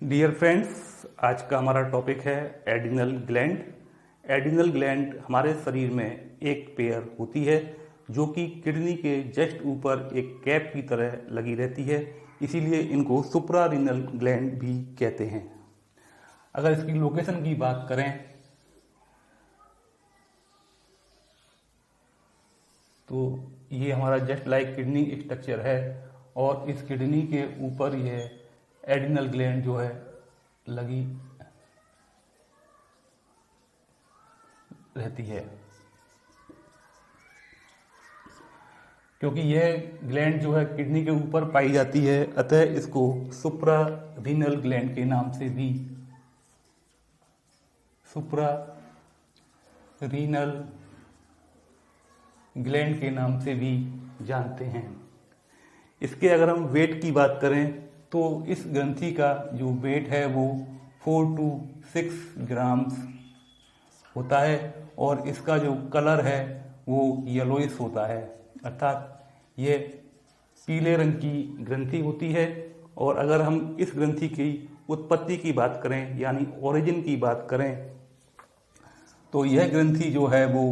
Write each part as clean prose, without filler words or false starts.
Dear friends, आज का हमारा टॉपिक है एड्रिनल ग्लैंड। एड्रिनल ग्लैंड हमारे शरीर में एक पेयर होती है जो कि किडनी के जस्ट ऊपर एक कैप की तरह लगी रहती है, इसीलिए इनको सुप्रारीनल ग्लैंड भी कहते हैं। अगर इसकी लोकेशन की बात करें तो ये हमारा जस्ट लाइक किडनी स्ट्रक्चर है और इस किडनी के ऊपर यह एड्रिनल ग्लैंड जो है लगी रहती है। क्योंकि यह ग्लैंड जो है किडनी के ऊपर पाई जाती है, अतः इसको सुप्रारीनल ग्लैंड के नाम से भी सुप्रारीनल ग्लैंड के नाम से भी जानते हैं। इसके अगर हम वेट की बात करें तो इस ग्रंथि का जो वेट है वो 4 to 6 ग्राम्स होता है और इसका जो कलर है वो येलोइश होता है, अर्थात ये पीले रंग की ग्रंथि होती है। और अगर हम इस ग्रंथि की उत्पत्ति की बात करें यानी ओरिजिन की बात करें तो यह ग्रंथि जो है वो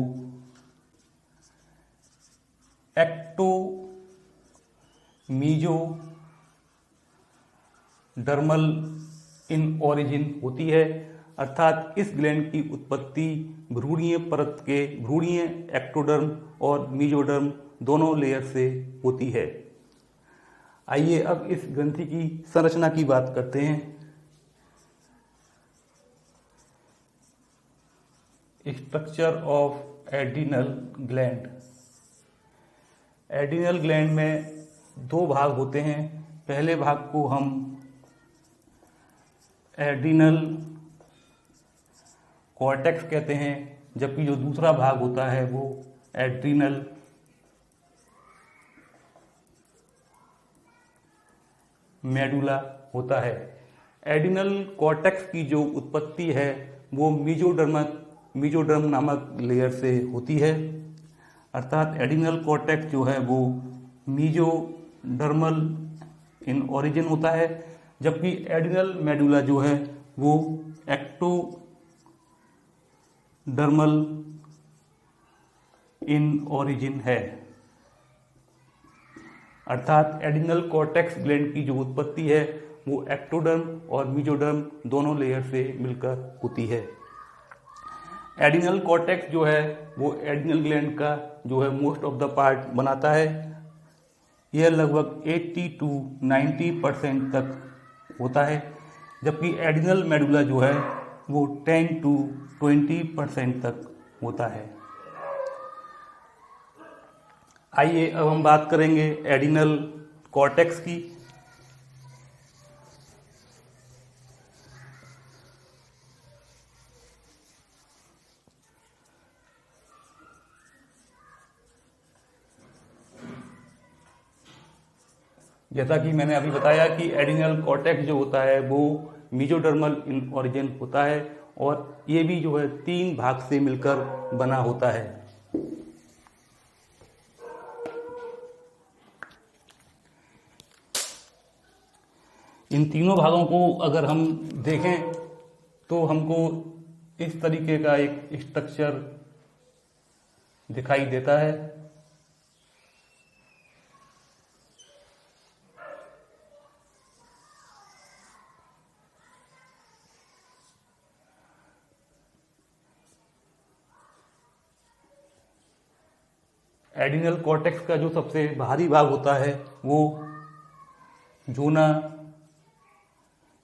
एक्टोमीजोडर्मल इन ओरिजिन होती है, अर्थात इस ग्लैंड की उत्पत्ति भ्रूणीय परत के भ्रूणीय एक्टोडर्म और मीजोडर्म दोनों लेयर से होती है। आइए अब इस ग्रंथि की संरचना की बात करते हैं। Structure of adrenal gland. Adrenal gland में दो भाग होते हैं। पहले भाग को हम एड्रिनल कॉर्टेक्स कहते हैं, जबकि जो दूसरा भाग होता है वो एड्रिनल मेडुला होता है। एड्रिनल कॉर्टेक्स की जो उत्पत्ति है वो मीजोडर्म नामक लेयर से होती है, अर्थात एड्रिनल कॉर्टेक्स जो है वो मीजोडर्मल इन ओरिजिन होता है, जबकि एड्रिनल मेडुला जो है वो एक्टोडर्मल इन ओरिजिन है। अर्थात एड्रिनल कॉर्टेक्स ग्लैंड की जो उत्पत्ति है वो एक्टोडर्म और मीजोडर्म दोनों लेयर से मिलकर होती है। एड्रिनल कॉर्टेक्स जो है वो एड्रिनल ग्लैंड का जो है मोस्ट ऑफ द पार्ट बनाता है। यह लगभग 80 to 90% तक होता है, जबकि एड्रिनल मेडुला जो है वो 10 to 20% तक होता है। आइए अब हम बात करेंगे एड्रिनल कॉर्टेक्स की। जैसा कि मैंने अभी बताया कि एड्रिनल कॉर्टेक्स जो होता है वो मीजोडर्मल इन ओरिजिन होता है और ये भी जो है 3 भाग से मिलकर बना होता है। इन तीनों भागों को अगर हम देखें तो हमको इस तरीके का एक स्ट्रक्चर दिखाई देता है। एड्रिनल कॉर्टेक्स का जो सबसे बाहरी भाग होता है वो जोना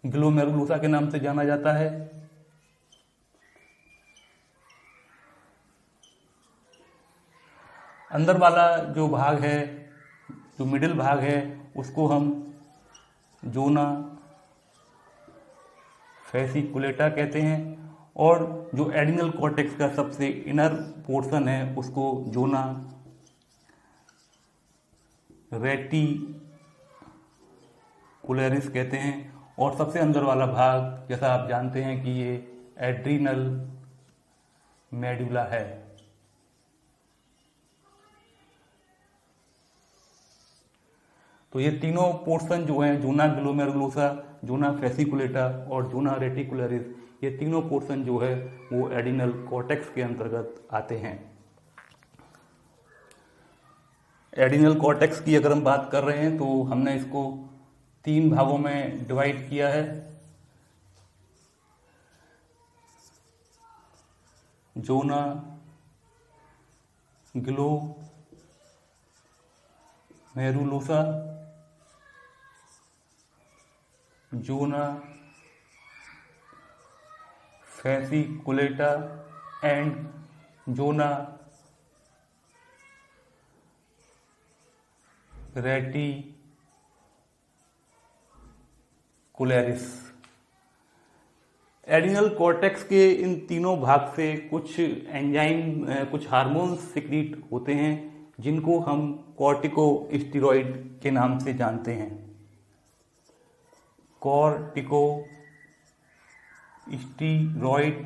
ग्लोमेरुलोसा के नाम से जाना जाता है। अंदर वाला जो भाग है, जो मिडिल भाग है, उसको हम जोना फैसिकुलेटा कहते हैं और जो एड्रिनल कॉर्टेक्स का सबसे इनर पोर्शन है उसको जोना रेटिकुलरिस कहते हैं। और सबसे अंदर वाला भाग, जैसा आप जानते हैं कि ये एड्रिनल मेडुला है। तो ये तीनों पोर्शन जो हैं, जोना ग्लोमेरुलोसा, जोना फेसिकुलेटा और जोना रेटिकुलरिस, ये तीनों पोर्शन जो है वो एडिनल कॉर्टेक्स के अंतर्गत आते हैं। एडिनल कॉर्टेक्स की अगर हम बात कर रहे हैं तो हमने इसको 3 भागों में डिवाइड किया है। Zona glomerulosa, zona fasciculata and zona reticularis. Adrenal cortex के इन तीनों भाग से कुछ एंजाइम, कुछ हार्मोन्स सिक्रीट होते हैं जिनको हम कॉर्टिकोस्टेरॉइड के नाम से जानते हैं। कॉर्टिकोस्टेरॉइड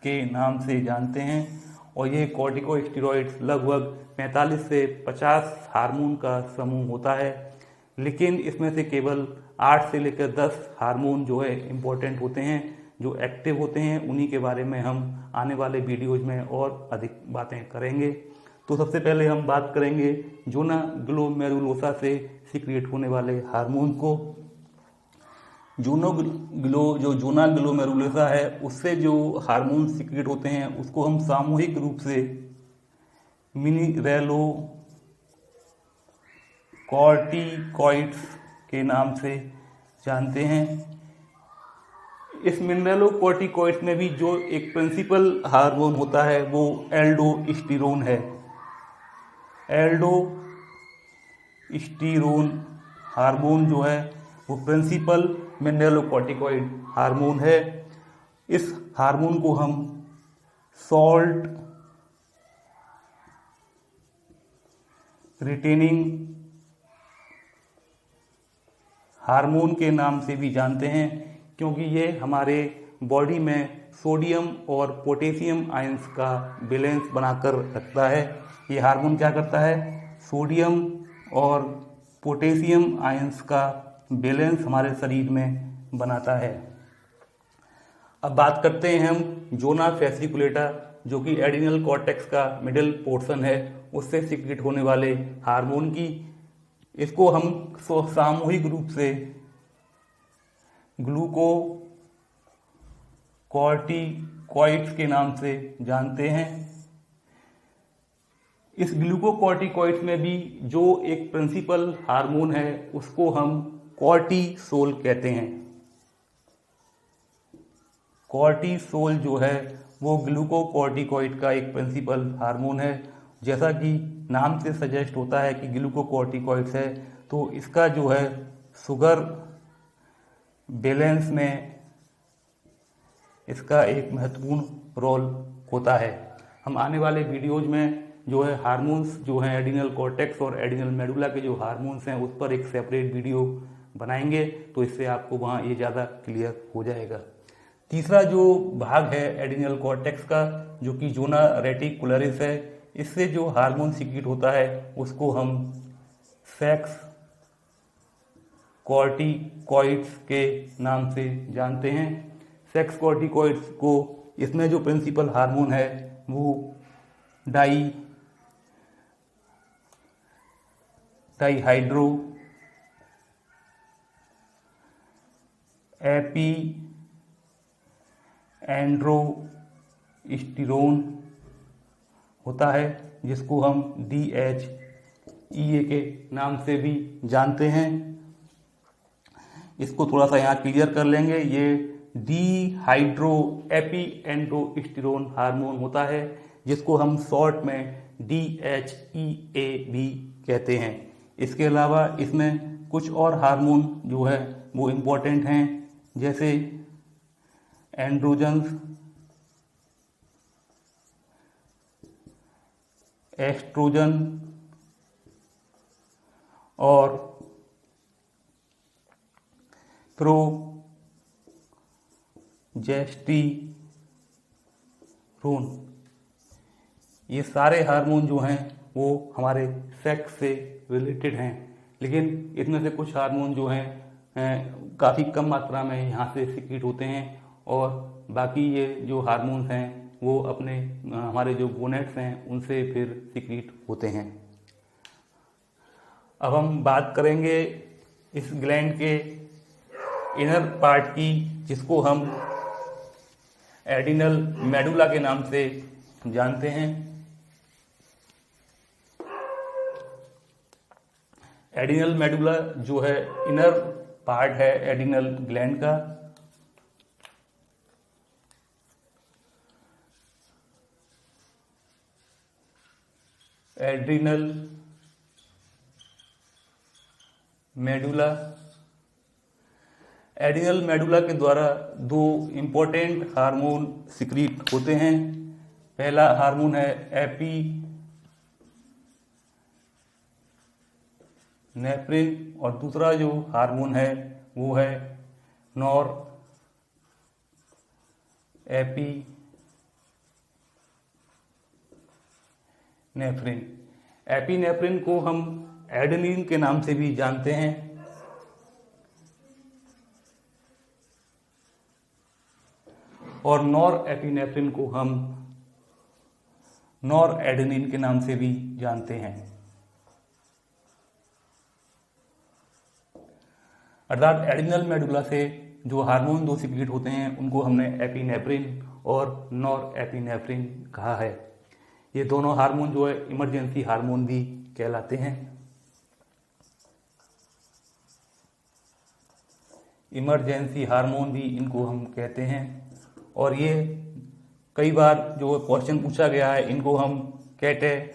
के नाम से जानते हैं और ये कॉर्टिकोस्टेरॉइड्स लगभग 45 से 50 हार्मोन का समूह होता है, लेकिन इसमें से केवल 8 से लेकर 10 हार्मोन जो है इम्पोर्टेंट होते हैं, जो एक्टिव होते हैं। उन्हीं के बारे में हम आने वाले वीडियोज में और अधिक बातें करेंगे। तो सबसे पहले हम बात करेंगे जोना ग्लोमेरुलोसा से सीक्रेट होने वाले हार्मोन को। जो जोना ग्लोमेरुलोसा है उससे जो हार्मोन सीक्रेट होते हैं उसको हम सामूहिक रूप से मिनरेलोकॉर्टिकॉइड्स के नाम से जानते हैं। इस मिनरेलोकॉर्टिकॉइड्स में भी जो एक प्रिंसिपल हार्मोन होता है वो एल्डोस्टेरोन है। एल्डोस्टेरोन हार्मोन जो है वो प्रिंसिपल मिनरेलोकॉर्टिकॉइड हार्मोन है। इस हार्मोन को हम सॉल्ट रिटेनिंग हार्मोन के नाम से भी जानते हैं, क्योंकि ये हमारे बॉडी में सोडियम और पोटेशियम आयंस का बैलेंस बनाकर रखता है। ये हार्मोन क्या करता है? सोडियम और पोटेशियम आयंस का बैलेंस हमारे शरीर में बनाता है। अब बात करते हैं हम जोना फेसिकुलेटा, जो कि एडिनल कॉर्टेक्स का मिडिल पोर्शन है, उससे सीक्रेट होने वाले हार्मोन की। इसको हम सामूहिक रूप से ग्लूकोकॉर्टिकॉइड्स के नाम से जानते हैं। इस ग्लूकोकॉर्टिकॉइड्स में भी जो एक प्रिंसिपल हार्मोन है उसको हम कॉर्टिसोल कहते हैं। कॉर्टिसोल जो है वो ग्लूकोकॉर्टिकॉइड का एक प्रिंसिपल हार्मोन है। जैसा कि नाम से सजेस्ट होता है कि ग्लूकोकॉर्टिकॉइड्स है, तो इसका जो है शुगर बैलेंस में इसका एक महत्वपूर्ण रोल होता है। हम आने वाले वीडियोज में जो है हार्मोन्स जो हैं एडिनल कॉर्टेक्स और एडिनल मेडुला के जो हार्मोन्स हैं उस पर एक सेपरेट वीडियो बनाएंगे, तो इससे आपको वहाँ ये ज़्यादा क्लियर हो जाएगा। तीसरा जो भाग है एडिनल कॉर्टेक्स का, जो कि जोना रेटिकुलरिस है, इससे जो हार्मोन सीक्रेट होता है उसको हम सेक्स कॉर्टिकॉइड्स के नाम से जानते हैं। सेक्स कॉर्टिकॉइड्स को, इसमें जो प्रिंसिपल हार्मोन है वो डाईहाइड्रो एपीएंड्रोस्टेरोन होता है, जिसको हम DHEA के नाम से भी जानते हैं। इसको थोड़ा सा यहाँ क्लियर कर लेंगे। ये डीहाइड्रो एपीएंड्रोस्टेरोन हार्मोन होता है, जिसको हम शॉर्ट में DHEA भी कहते हैं। इसके अलावा इसमें कुछ और हार्मोन जो है वो इम्पोर्टेंट हैं, जैसे एंड्रोजन्स, एस्ट्रोजन और प्रोजेस्टेरोन। ये सारे हार्मोन जो हैं वो हमारे सेक्स से रिलेटेड हैं। लेकिन इसमें से कुछ हार्मोन जो हैं काफ़ी कम मात्रा में यहाँ से सिक्रीट होते हैं और बाकी ये जो हार्मोन्स हैं वो अपने हमारे जो गोनेड्स हैं उनसे फिर सिक्रीट होते हैं। अब हम बात करेंगे इस ग्लैंड के इनर पार्ट की, जिसको हम एडिनल मेडुला के नाम से जानते हैं। एडिनल मेडुला जो है इनर पार्ट है एडिनल ग्लैंड का। एड्रिनल मेडुला, एडिनल मेडुला के द्वारा दो इम्पोर्टेंट हार्मोन सिक्रीट होते हैं। पहला हार्मोन है एपीनेफ्रिन और दूसरा जो हार्मोन है वो है नॉर एपीनेफ्रिन। एपीनेफ्रिन को हम एडेनिन के नाम से भी जानते हैं और नॉर एपिनेफ्रिन को हम नॉर एडेनिन के नाम से भी जानते हैं। अर्थात एडिनल मेडुला से जो हार्मोन दो सिक्रीट होते हैं उनको हमने एपिनेफ्रिन और नॉर एपिनेफ्रिन कहा है। ये दोनों हार्मोन जो है इमरजेंसी हार्मोन भी कहलाते हैं। इमरजेंसी हार्मोन भी इनको हम कहते हैं और ये कई बार जो क्वेश्चन पूछा गया है इनको हम कैटेकोलामाइन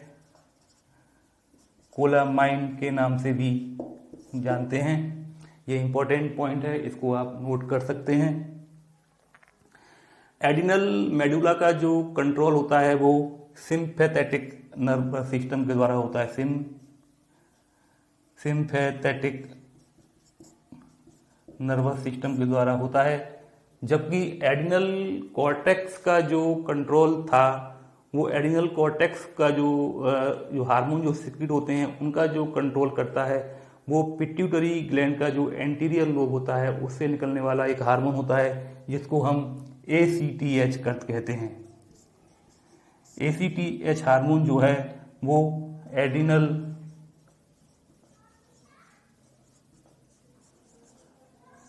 के नाम से भी जानते हैं। ये इंपॉर्टेंट पॉइंट है, इसको आप नोट कर सकते हैं। एडिनल मेडुला का जो कंट्रोल होता है वो सिंपैथेटिक नर्वस सिस्टम के द्वारा होता है। सिंपैथेटिक नर्वस सिस्टम के द्वारा होता है, जबकि एडिनल कॉर्टेक्स का जो कंट्रोल था वो एडिनल कॉर्टेक्स का जो हार्मोन जो सिक्रीट होते हैं उनका जो कंट्रोल करता है वो पिट्यूटरी ग्लैंड का जो एंटीरियर लोब होता है उससे निकलने वाला एक हार्मोन होता है जिसको हम ACTH कहते हैं। ACTH हार्मोन जो है वो एडिनल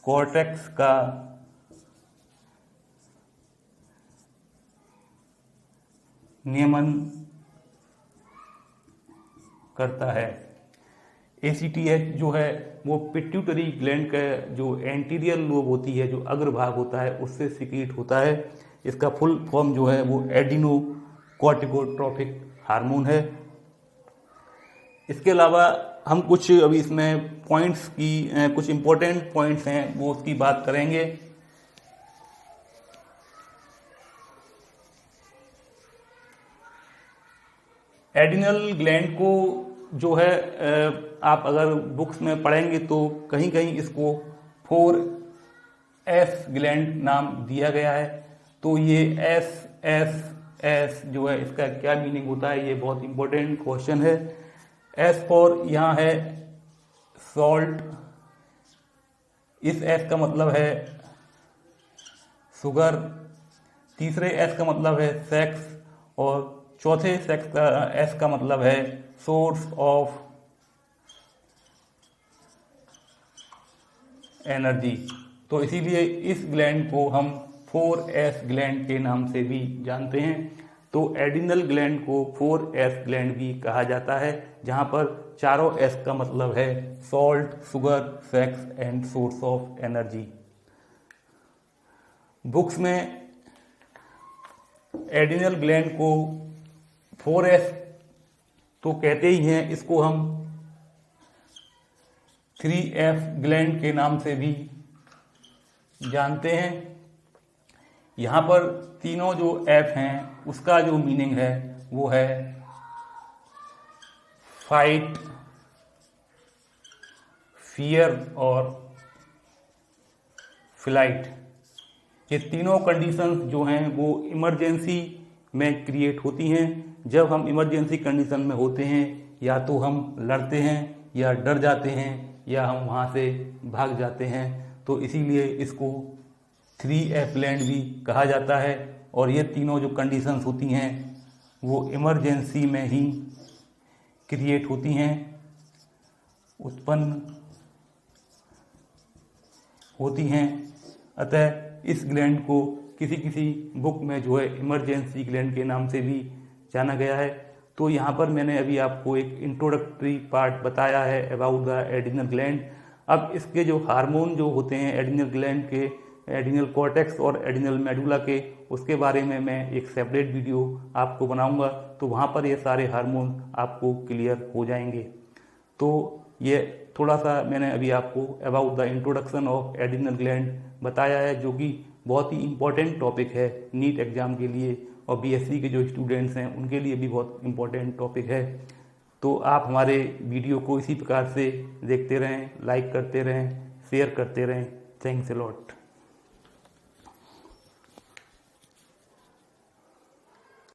कॉर्टेक्स का नियमन करता है। ACTH जो है वो पिट्यूटरी ग्लैंड का जो एंटीरियर लोब होती है, जो अग्रभाग होता है, उससे सिक्रीट होता है। इसका फुल फॉर्म जो है वो एडिनोकॉर्टिकोट्रोपिक हार्मोन है। इसके अलावा हम कुछ अभी इसमें पॉइंट्स की कुछ इंपॉर्टेंट पॉइंट्स हैं वो उसकी बात करेंगे। एडिनल ग्लैंड को जो है आप अगर बुक्स में पढ़ेंगे तो कहीं कहीं इसको 4S ग्लैंड नाम दिया गया है। तो ये S जो है इसका क्या मीनिंग होता है, ये बहुत इंपॉर्टेंट क्वेश्चन है। S फॉर यहाँ है सॉल्ट, इस S का मतलब है शुगर, तीसरे S का मतलब है सेक्स और चौथे सेक्स का S का मतलब है सोर्स ऑफ एनर्जी। तो इसीलिए इस ग्लैंड को हम 4S ग्लैंड के नाम से भी जानते हैं। तो एडिनल ग्लैंड को 4S ग्लैंड भी कहा जाता है, जहां पर चारों S का मतलब है salt, sugar, sex and source of energy. Books में एडिनल ग्लैंड को 4S तो कहते ही हैं, इसको हम 3F ग्लैंड के नाम से भी जानते हैं। यहाँ पर तीनों जो F हैं उसका जो मीनिंग है वो है फाइट, फियर और फ्लाइट। ये तीनों कंडीशंस जो हैं वो इमरजेंसी में क्रिएट होती हैं। जब हम इमरजेंसी कंडीशन में होते हैं या तो हम लड़ते हैं या डर जाते हैं या हम वहाँ से भाग जाते हैं। तो इसीलिए इसको 3F लैंड भी कहा जाता है। और ये तीनों जो कंडीशंस होती हैं वो इमरजेंसी में ही क्रिएट होती हैं, उत्पन्न होती हैं। अतः इस ग्लैंड को किसी किसी बुक में जो है इमरजेंसी ग्लैंड के नाम से भी जाना गया है। तो यहाँ पर मैंने अभी आपको एक इंट्रोडक्टरी पार्ट बताया है अबाउट द एड्रिनल ग्लैंड। अब इसके जो हार्मोन जो होते हैं एड्रिनल ग्लैंड के, एड्रिनल कॉर्टेक्स और एड्रिनल मेडुला के, उसके बारे में मैं एक सेपरेट वीडियो आपको बनाऊंगा। तो वहाँ पर ये सारे हार्मोन आपको क्लियर हो जाएंगे। तो ये थोड़ा सा मैंने अभी आपको about the introduction of adrenal gland बताया है, जो कि बहुत ही इम्पोर्टेंट टॉपिक है नीट एग्जाम के लिए और बीएससी के जो स्टूडेंट्स हैं उनके लिए भी बहुत इम्पोर्टेंट टॉपिक है। तो आप हमारे वीडियो को इसी प्रकार से देखते रहें, लाइक करते रहें, शेयर करते रहें। Thanks a lot.